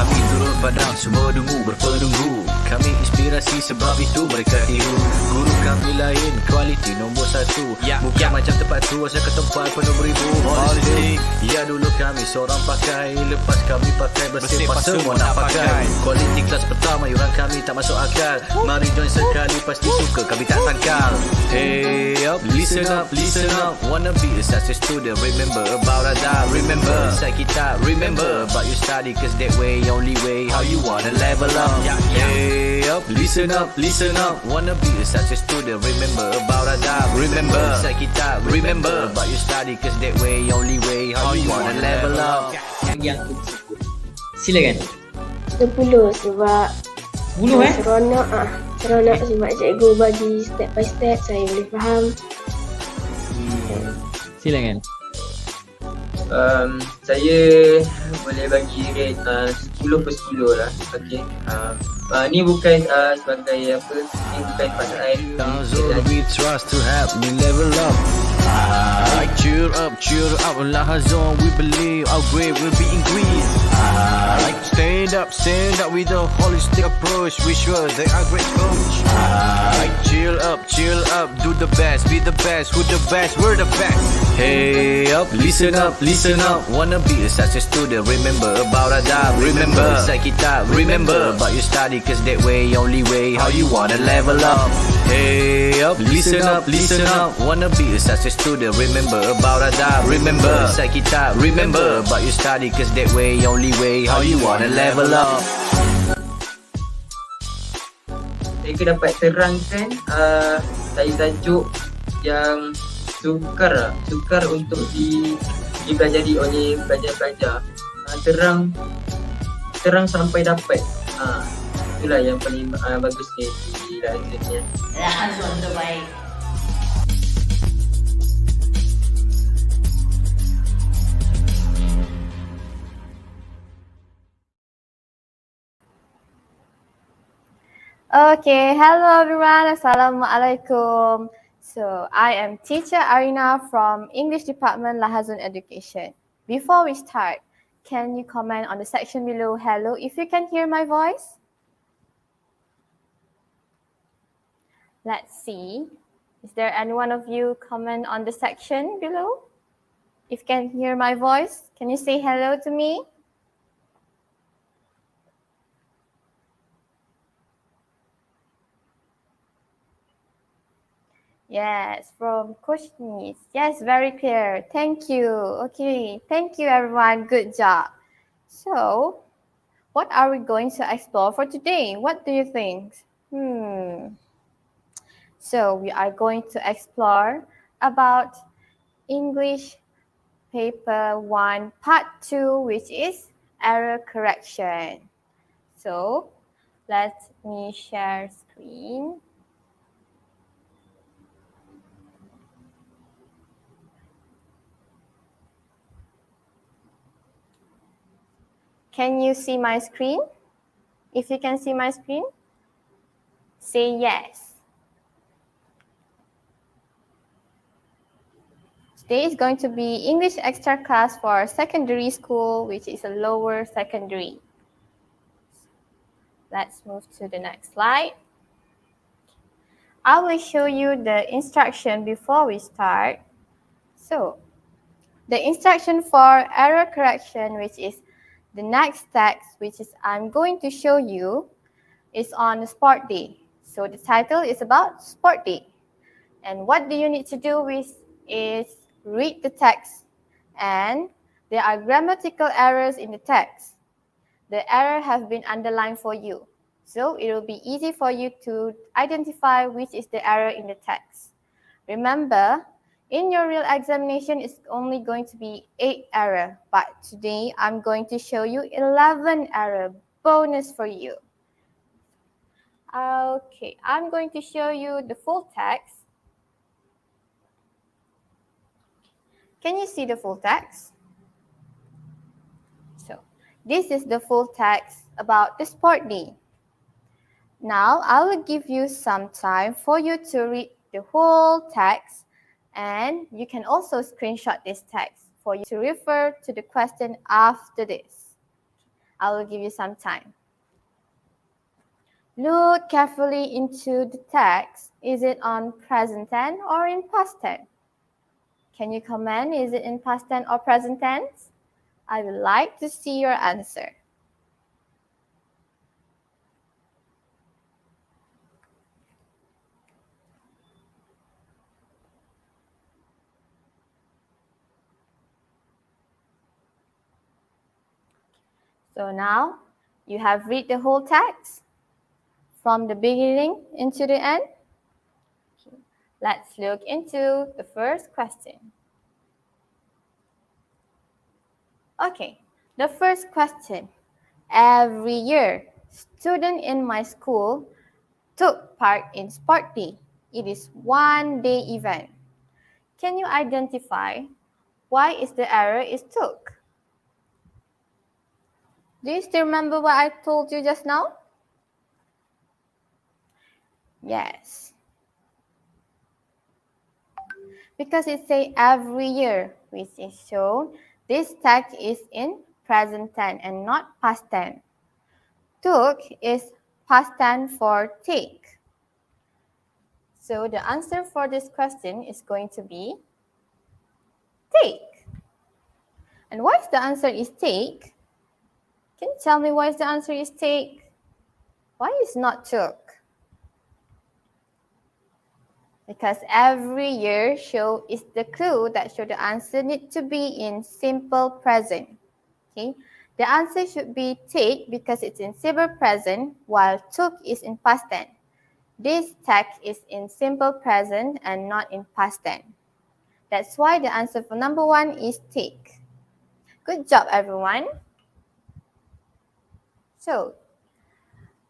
Kami turun padang, semua dungu berpenunggu. Kami inspirasi sebab itu mereka tiru. Guru kami lain, kualiti nombor 1. Bukan macam tempat tu, asal ke tempat penuh beribu politik. Ya dulu kami seorang pakai, lepas kami pakai bersepah semua nak pakai. Kualiti kelas pertama, yuran kami tak masuk akal. Mari join sekali, pasti suka kami tak sangkal. Hey up, listen up, listen up. Wanna be a success student, remember about adab. Remember, inside kita, remember about your study, cause that way, only way, how you wanna level up. Hey up, listen up, listen up. Wanna be a success student, remember about adab. Remember, inside kita, remember about your study, cause that way, only way, how you wanna level up. Yang tersebut. Silakan. 10 sebab 10 seronok seronok sebab cikgu bagi step by step, saya boleh faham. Silakan. Saya boleh bagi rate 10/10 lah. Okey. Ni bukan sebagai apa, ni bukan pasangan. We trust to help me level up. Cheer up, Lahazon, we believe our grade will be increased. Stand up with a holistic approach. We sure they are great coach. Chill up, do the best, be the best, who the best, we're the best. Hey up, listen up, listen up. Wanna be a success student, remember about adab. Remember, inside kita, remember about your study, cause that way, only way, how you wanna level up. Hey up, listen up, listen up. Wanna be a success student, remember about adab. Remember, inside kita, remember about your study, cause that way, only way, how you wanna level up. Saya dapat terangkan tajuk yang sukar untuk dipelajari oleh pelajar-pelajar. Terang sampai dapat. Itulah yang paling bagusnya di Lahazonnya. Lahazon terbaik. Okay, hello everyone. Assalamualaikum. So, I am Teacher Aryna from English Department Lahazon Education. Before we start, can you comment on the section below hello if you can hear my voice? Let's see. Is there any one of you comment on the section below? If you can hear my voice, can you say hello to me? Yes, from Coach Nis. Yes, very clear. Thank you. Okay, thank you everyone. Good job. So, what are we going to explore for today? What do you think? So, we are going to explore about English Paper 1 Part 2, which is error correction. So, let me share screen. Can you see my screen? If you can see my screen, say yes. Today is going to be English extra class for secondary school, which is a lower secondary. Let's move to the next slide. I will show you the instruction before we start. So, the instruction for error correction, which is the next text, which is I'm going to show you, is on Sport Day. So the title is about Sport Day. And what do you need to do is read the text. And there are grammatical errors in the text. The error has been underlined for you. So it will be easy for you to identify which is the error in the text. Remember, in your real examination, it's only going to be 8 error, but today I'm going to show you 11 error, bonus for you. Okay, I'm going to show you the full text. Can you see the full text? So, this is the full text about the sport day. Now, I will give you some time for you to read the whole text. And you can also screenshot this text for you to refer to the question after this. I will give you some time. Look carefully into the text. Is it on present tense or in past tense? Can you comment? Is it in past tense or present tense? I would like to see your answer. So now you have read the whole text from the beginning into the end. Let's look into the first question. Okay, the first question. Every year, students in my school took part in sport day. It is one-day event. Can you identify why is the error is took? Do you still remember what I told you just now? Yes. Because it says every year, which is shown, this text is in present tense and not past tense. Took is past tense for take. So the answer for this question is going to be take. And why is the answer is take? Can you tell me why is the answer is take? Why is not took? Because every year show is the clue that show the answer need to be in simple present. Okay, the answer should be take because it's in simple present, while took is in past tense. This text is in simple present and not in past tense. That's why the answer for number 1 is take. Good job, everyone. So,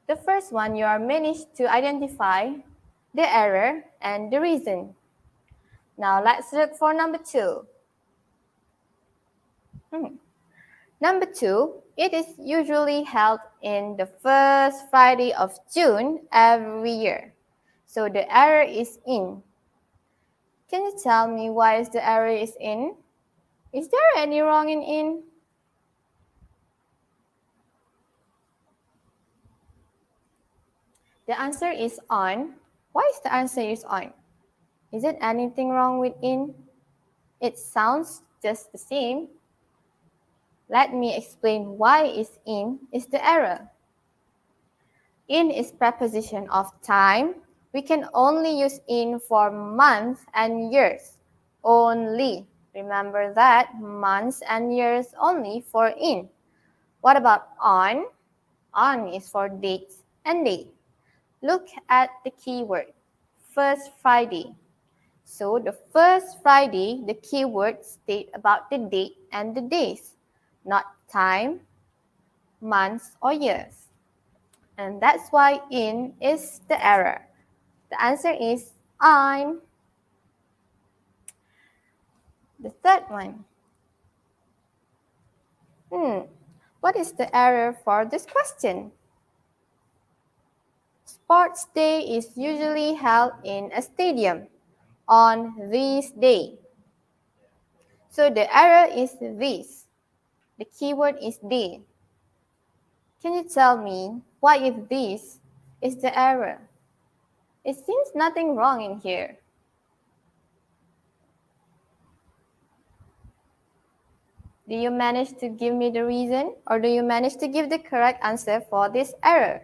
the first one, you are managed to identify the error and the reason. Now, let's look for number 2. Number 2, it is usually held in the first Friday of June every year. So, the error is in. Can you tell me why is the error is in? Is there any wrong in? The answer is on. Why is the answer is on? Is it anything wrong with in? It sounds just the same. Let me explain why is in is the error. In is preposition of time. We can only use in for months and years. Only. Remember that, months and years only for in. What about on? On is for dates and date. Look at the keyword, first Friday. So the first Friday, the keyword state about the date and the days, not time, months, or years. And that's why in is the error. The answer is on. The third one. What is the error for this question? Sports day is usually held in a stadium on this day. So the error is this. The keyword is day. Can you tell me why if this is the error? It seems nothing wrong in here. Do you manage to give me the reason, or do you manage to give the correct answer for this error?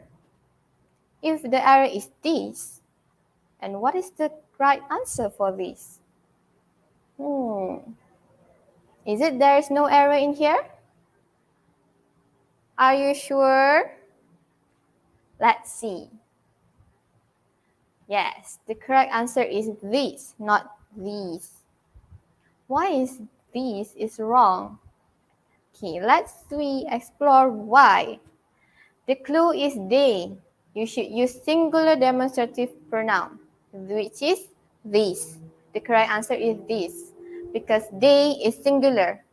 If the error is this, and what is the right answer for this? Is it there is no error in here? Are you sure? Let's see. Yes, the correct answer is this, not these. Why is this is wrong? Okay, let's explore why. The clue is they. You should use singular demonstrative pronoun, which is this. The correct answer is this, because they is singular.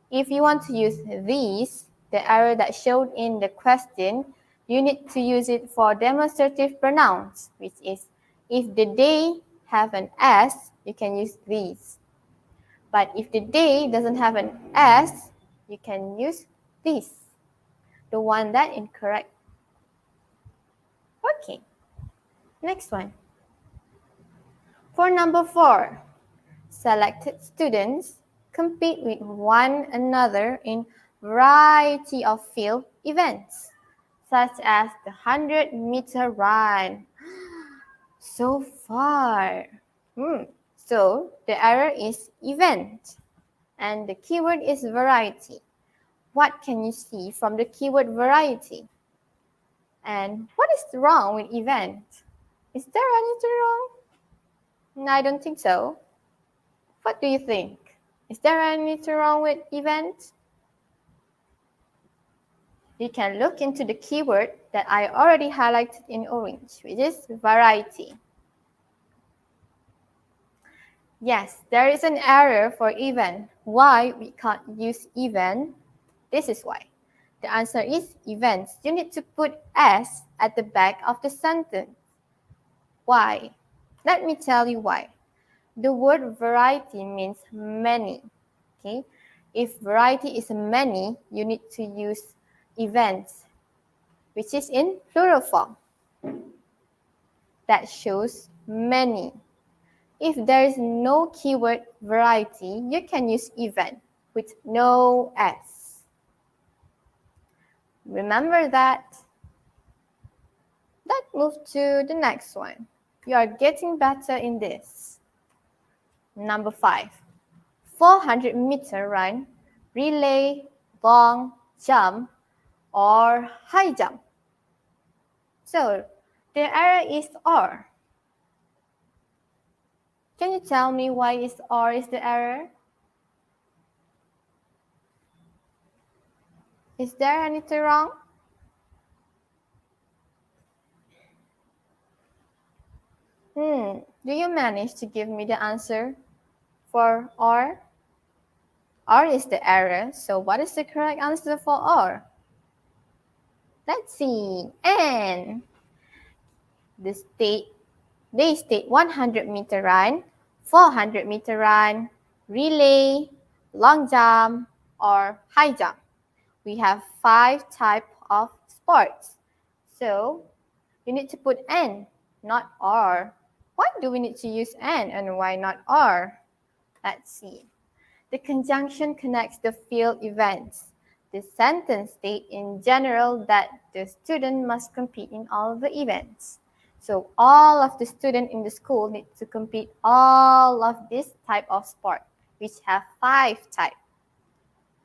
If you want to use these, the error that showed in the question, you need to use it for demonstrative pronouns, which is if the they have an S, you can use these. But if the they doesn't have an S, you can use this. the one that incorrect. Okay, next one. For number 4, selected students compete with one another in variety of field events, such as the 100-meter run. So far. So the error is event, and the keyword is variety. What can you see from the keyword variety? And what is wrong with event? Is there anything wrong? No, I don't think so. What do you think? Is there anything wrong with event? You can look into the keyword that I already highlighted in orange, which is variety. Yes, there is an error for event. Why we can't use event? This is why. The answer is events. You need to put S at the back of the sentence. Why? Let me tell you why. The word variety means many. Okay? If variety is many, you need to use events, which is in plural form. That shows many. If there is no keyword variety, you can use event with no S. Remember that. Let's move to the next one. You are getting better in this. Number 5, 400-meter run, relay, long jump, or high jump. So the error is or. Can you tell me why is or is the error? Is there anything wrong? Do you manage to give me the answer for or? Or is the error. So what is the correct answer for or? Let's see. And they state 100-meter run, 400-meter run, relay, long jump, or high jump. We have 5 types of sports. So you need to put N, not or. Why do we need to use N and why not or? Let's see. The conjunction connects the field events. The sentence states in general that the student must compete in all the events. So all of the students in the school need to compete all of this type of sport, which have 5 types.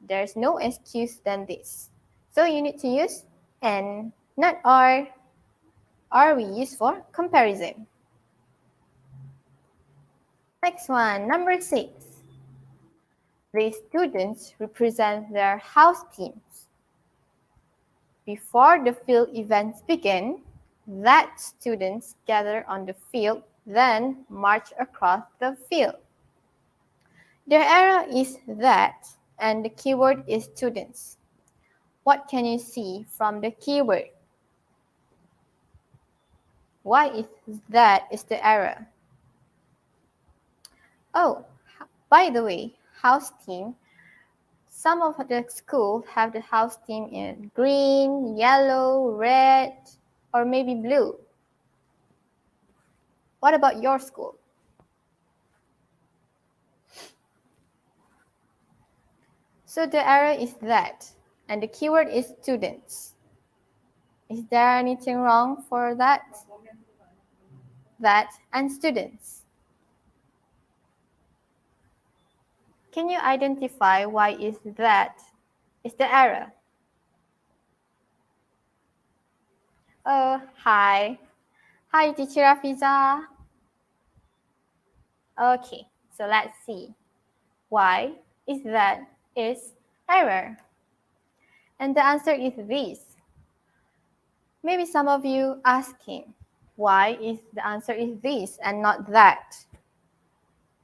There's no excuse than this. So you need to use N, not or. Or we use for comparison. Next one, number 6. The students represent their house teams. Before the field events begin, that students gather on the field, then march across the field. The error is that, and the keyword is students. What can you see from the keyword? Why is that is the error? Oh, by the way, house team. Some of the schools have the house team in green, yellow, red, or maybe blue. What about your school? So the error is that, and the keyword is students. Is there anything wrong for that? That and students. Can you identify why is that is the error? Oh, hi. Hi, Teacher Afiza. Okay, so let's see. Why is that is error? And the answer is this. Maybe some of you asking, why is the answer is this and not that?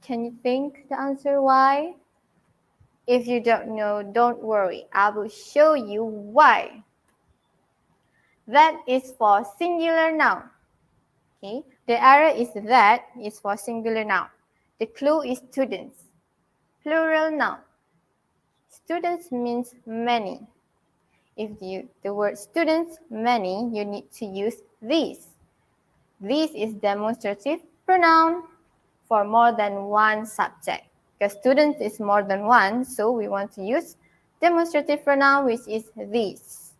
Can you think the answer why? If you don't know, don't worry. I will show you why. That is for singular noun. Okay, the error is that is for singular noun. The clue is students. Plural noun. Students means many. the word students, many, you need to use these. This is demonstrative pronoun for more than one subject. Because students is more than one, so we want to use demonstrative pronoun, which is these.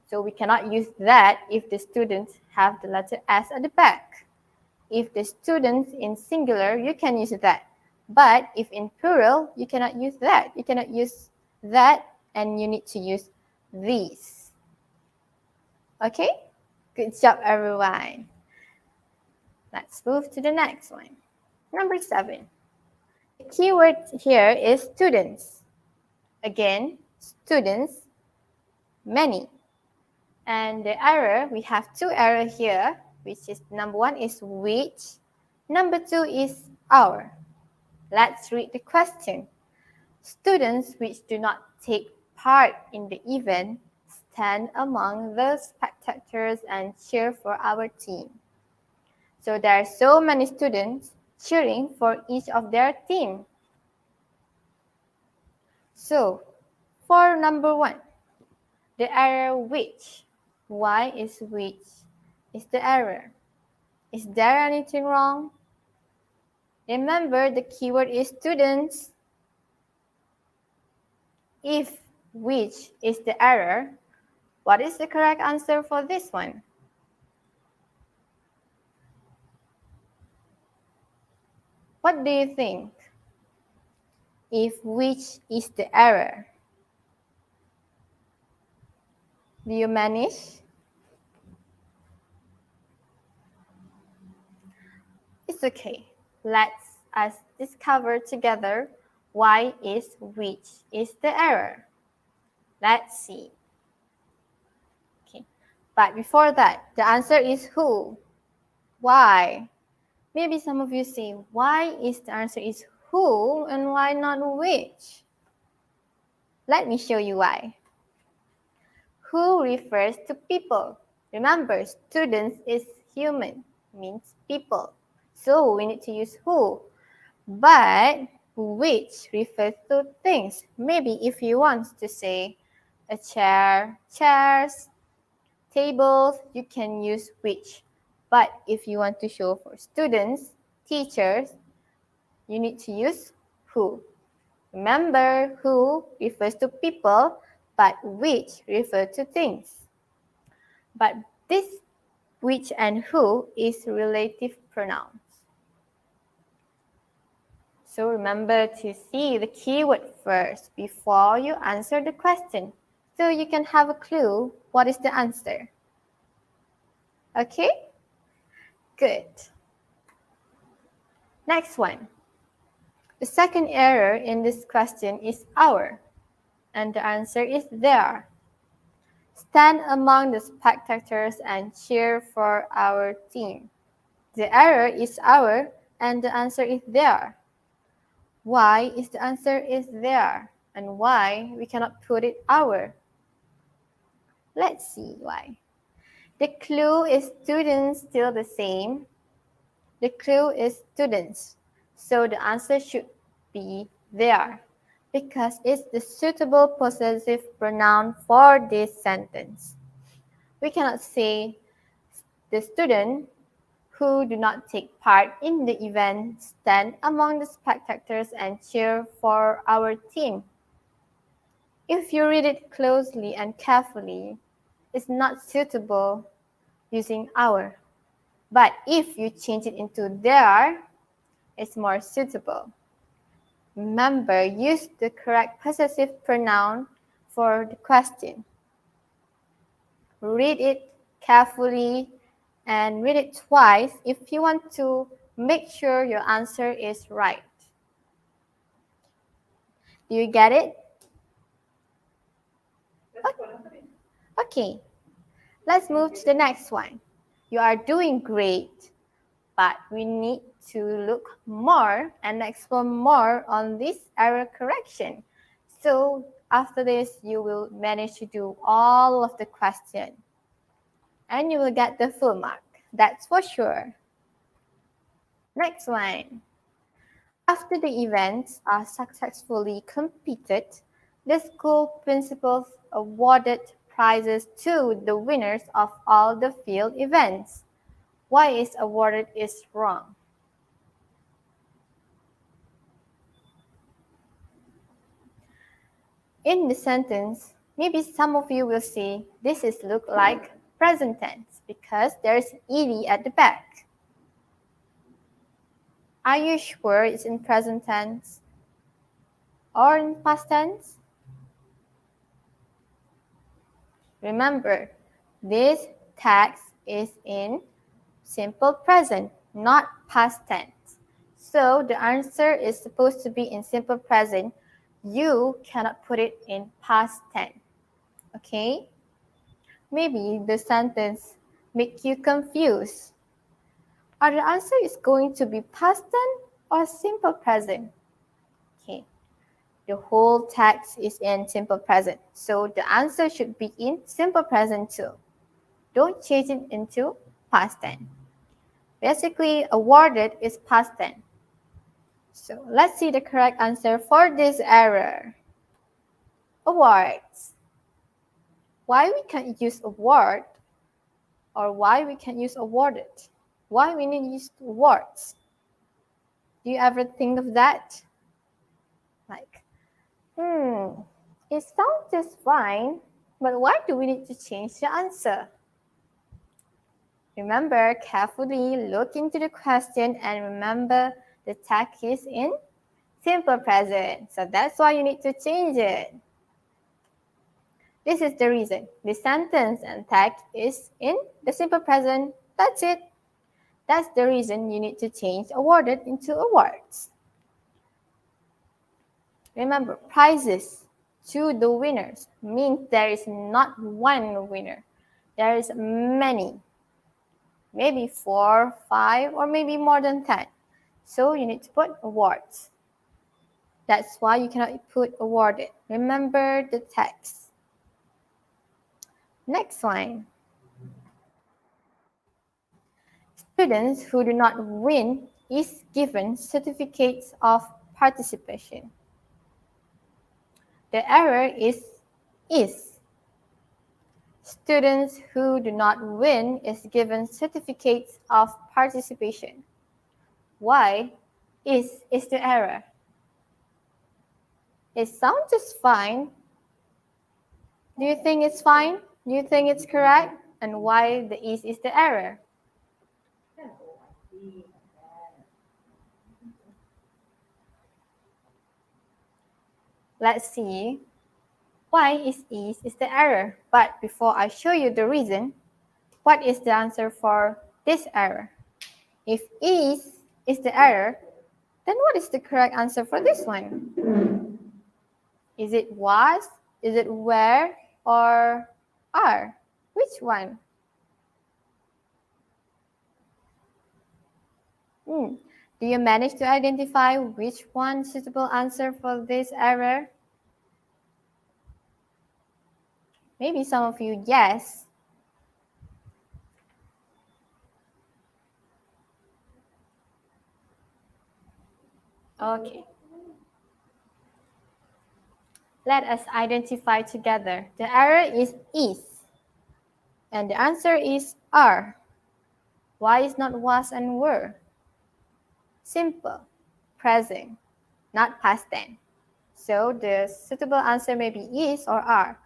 So we cannot use that if the students have the letter S at the back. If the students in singular, you can use that. But if in plural, you cannot use that. You cannot use that, and you need to use these. Okay? Good job, everyone. Let's move to the next one. Number 7. The keyword here is students. Again, students, many. And the error, we have 2 errors here, which is number 1 is which, number 2 is our. Let's read the question. Students which do not take part in the event stand among the spectators and cheer for our team. So there are so many students cheering for each of their team. So for number 1, the error which. Why is which is the error? Is there anything wrong? Remember, the keyword is students. If which is the error, what is the correct answer for this one? What do you think? If which is the error? Do you manage? It's okay. Let's us discover together why is which is the error. Let's see. Okay. But before that, the answer is who. Why? Maybe some of you say, why is the answer is who and why not which? Let me show you why. Who refers to people. Remember, students is human, means people. So we need to use who. But which refers to things. Maybe if you want to say a chair, chairs, tables, you can use which. But if you want to show for students, teachers, you need to use who. Remember, who refers to people, but which refers to things. But this which and who is relative pronouns. So remember to see the keyword first before you answer the question, so you can have a clue what is the answer. Okay? Good. Next one. The second error in this question is our, and the answer is there. Stand among the spectators and cheer for our team. The error is our, and the answer is there. Why is the answer is there, and why we cannot put it our? Let's see why. The clue is students still the same. The clue is students. So the answer should be there because it's the suitable possessive pronoun for this sentence. We cannot say the student who do not take part in the event stand among the spectators and cheer for our team. If you read it closely and carefully, it's not suitable using our. But if you change it into there, it's more suitable. Remember, use the correct possessive pronoun for the question. Read it carefully and read it twice if you want to make sure your answer is right. Do you get it? Okay, let's move to the next one. You are doing great, but we need to look more and explore more on this error correction. So after this, you will manage to do all of the question and you will get the full mark. That's for sure. Next one. After the events are successfully completed, The school principals awarded prizes to the winners of all the field events. Why is awarded is wrong? In the sentence, maybe some of you will see this is look like present tense because there's ed at the back. Are you sure it's in present tense or in past tense? Remember, this text is in simple present, not past tense. So the answer is supposed to be in simple present. You cannot put it in past tense. Okay? Maybe the sentence make you confused. Or the answer is going to be past tense or simple present. Okay. The whole text is in simple present. So the answer should be in simple present too. Don't change it into past tense. Basically, awarded is past tense. So let's see the correct answer for this error. Awards. Why we can't use award or why we can't use awarded? Why we need to use awards? Do you ever think of that? Like, it sounds just fine, but why do we need to change the answer? Remember, carefully look into the question and remember the text is in simple present. So that's why you need to change it. This is the reason. The sentence and text is in the simple present. That's it. That's the reason you need to change awarded into awards. Remember, prizes to the winners means there is not one winner. There is many. Maybe 4, 5, or maybe more than 10. So you need to put awards. That's why you cannot put awarded. Remember the text. Next line. Students who do not win is given certificates of participation. The error is. Students who do not win is given certificates of participation. Why is the error? It sounds just fine. Do you think it's fine? Do you think it's correct? And why the is the error? Let's see. Why is the error? But before I show you the reason, what is the answer for this error? If is the error, then what is the correct answer for this one? Is it was, is it were, or are? Which one? Do you manage to identify which one suitable answer for this error? Maybe some of you yes. Okay. Let us identify together. The error is. And the answer is are. Why is not was and were? Simple, present, not past tense. So the suitable answer may be is or are,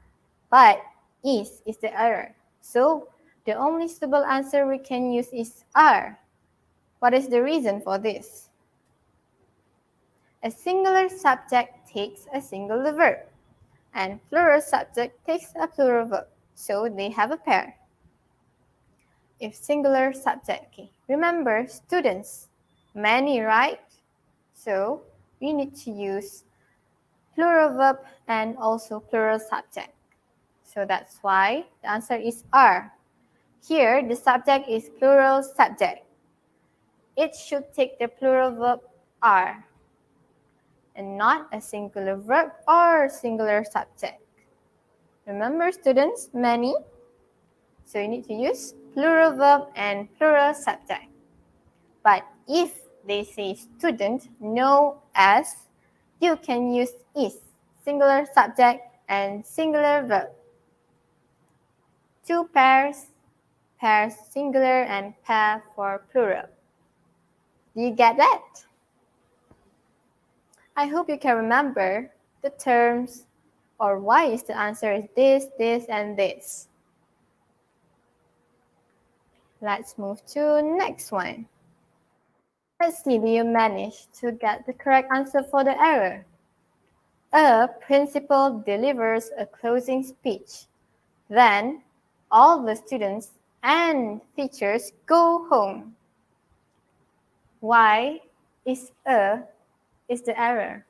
but is the error. So the only suitable answer we can use is are. What is the reason for this? A singular subject takes a singular verb, and plural subject takes a plural verb. So they have a pair. If singular subject, okay. Remember, students, many, right? So we need to use plural verb and also plural subject. So that's why the answer is are. Here, the subject is plural subject. It should take the plural verb are and not a singular verb or singular subject. Remember, students, many. So you need to use plural verb and plural subject. But if they say student, no as, you can use is singular subject, and singular verb. Two pairs, pairs singular and pair for plural. Do you get that? I hope you can remember the terms or why is the answer is this, this, and this. Let's move to next one. Let's see, do you manage to get the correct answer for the error? A principal delivers a closing speech. Then all the students and teachers go home. Why is the error?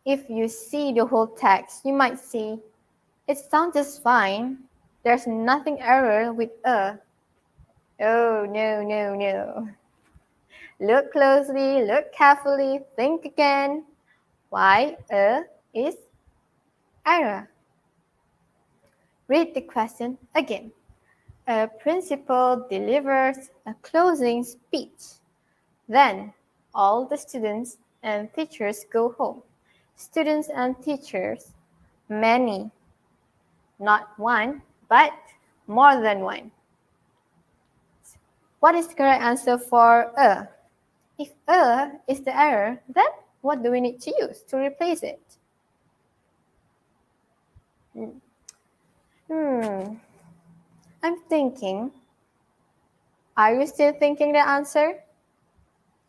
If you see the whole text, you might see it sounds just fine. There's nothing error with a. Oh, no, no, no. Look closely, look carefully, think again. Why a is error? Read the question again. A principal delivers a closing speech. Then all the students and teachers go home. Students and teachers, many, not one, but more than one. What is the correct answer for a? If a is the error, then what do we need to use to replace it? I'm thinking. Are you still thinking the answer?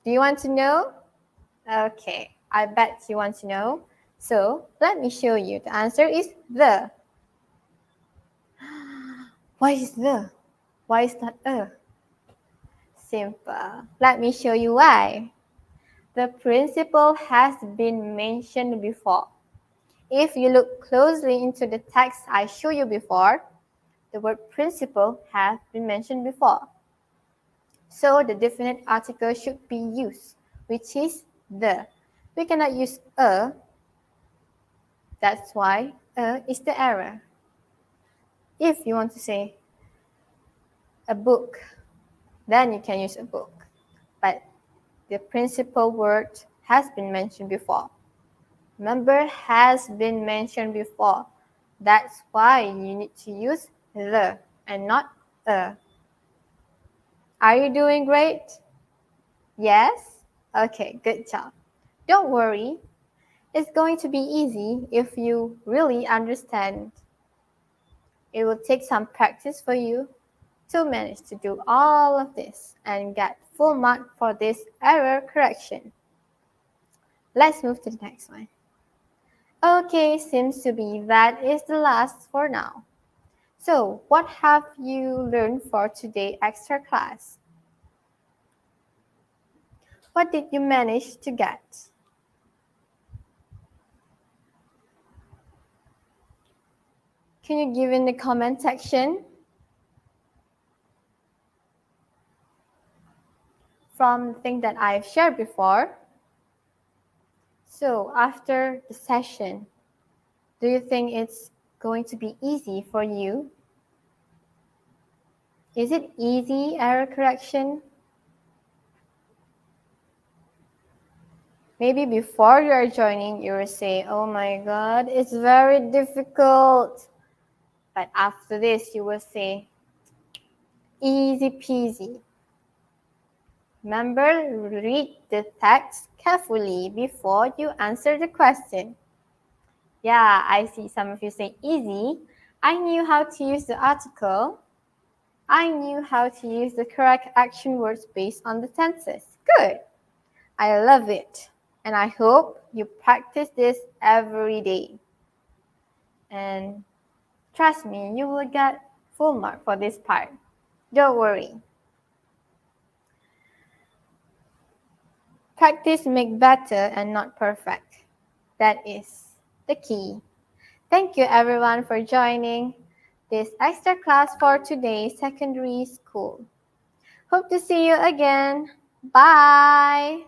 Do you want to know? Okay, I bet you want to know. So let me show you. The answer is the. Why is the? Why is not a? Simple. Let me show you why. The principle has been mentioned before. If you look closely into the text I showed you before, the word principle has been mentioned before. So the definite article should be used, which is the. We cannot use a. That's why a is the error. If you want to say a book, then you can use a book. But the principal word has been mentioned before. Remember, has been mentioned before. That's why you need to use the and not a. Are you doing great? Yes? Okay, good job. Don't worry. It's going to be easy if you really understand. It will take some practice for you to manage to do all of this and get full mark for this error correction. Let's move to the next one. Okay, seems to be that is the last for now. So, what have you learned for today extra class? What did you manage to get? Can you give in the comment section? From the thing that I've shared before. So after the session, do you think it's going to be easy for you? Is it easy error correction? Maybe before you are joining, you will say, oh my God, it's very difficult. But after this, you will say, easy peasy. Remember, read the text carefully before you answer the question. Yeah, I see some of you say easy. I knew how to use the article. I knew how to use the correct action words based on the tenses. Good. I love it. And I hope you practice this every day. And trust me, you will get full mark for this part. Don't worry. Practice make better and not perfect. That is the key. Thank you everyone for joining this extra class for today's secondary school. Hope to see you again. Bye.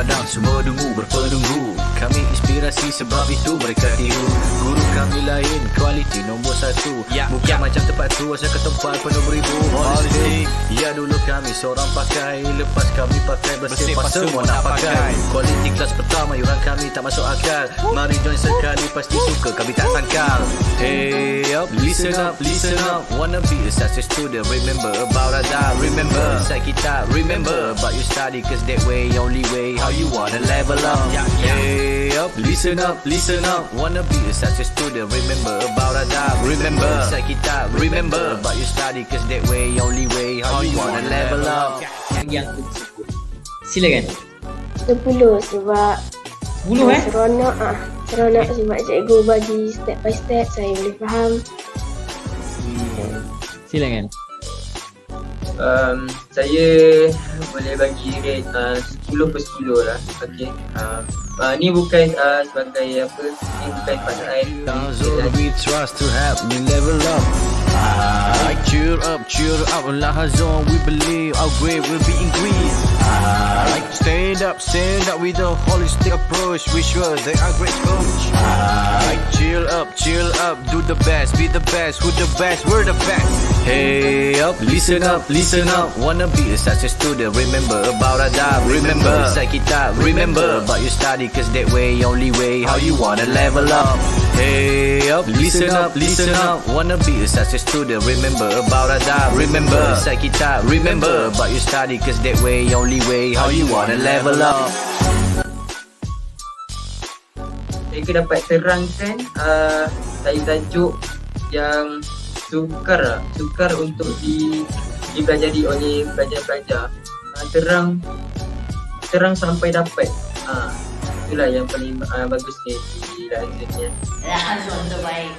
padang semua dengu berpenunggu. Kami inspirasi sebab itu mereka tiru. Guru kami lain, kualiti nombor satu. Bukan macam tempat tu asal ke tempat penuh beribu. Holistic. Ya dulu kami seorang pakai, lepas kami pakai bersih pas semua nak pakai. Kualiti kelas pertama yuran kami tak masuk akal. Mari join sekali pasti suka kami tak sangkal. Hey up, listen up, listen up. Wanna be a success student, remember about adab. Remember inside kita, remember about your study, cause that way only way how you wanna level up. Hey up, listen up, listen up. Wanna be a success student, remember about adab. Remember inside kita, remember about your study, cause that way only way how you wanna level up. Yang aku sebut. Silakan. 10 sebab 10 seronok seronok sebab cikgu bagi step by step saya boleh faham. Silakan. Saya boleh bagi rate 10 per 10 lah. Okay. Ni bukan sebagai apa, ni bukan pasal Thousand we trust to help me level up. Cheer up, Lahazon, we believe our grade will be increased. Stand up with a holistic approach. We sure they are great coach. Chill up, do the best, be the best, who the best, we're the best. Hey up, listen up, listen up. Wanna be a success student, remember about adab. Remember inside kita, remember about your study, cause that way only way how you wanna level up. Hey up, listen up, listen up. Wanna be a success student, remember about adab. Remember inside kita, remember about your study, cause that way only way how you wanna level up. Saya dapat terangkan tajuk yang sukar untuk dipelajari oleh pelajar-pelajar. Terang sampai dapat. Itulah yang paling bagus di dalam Lahazon terbaik.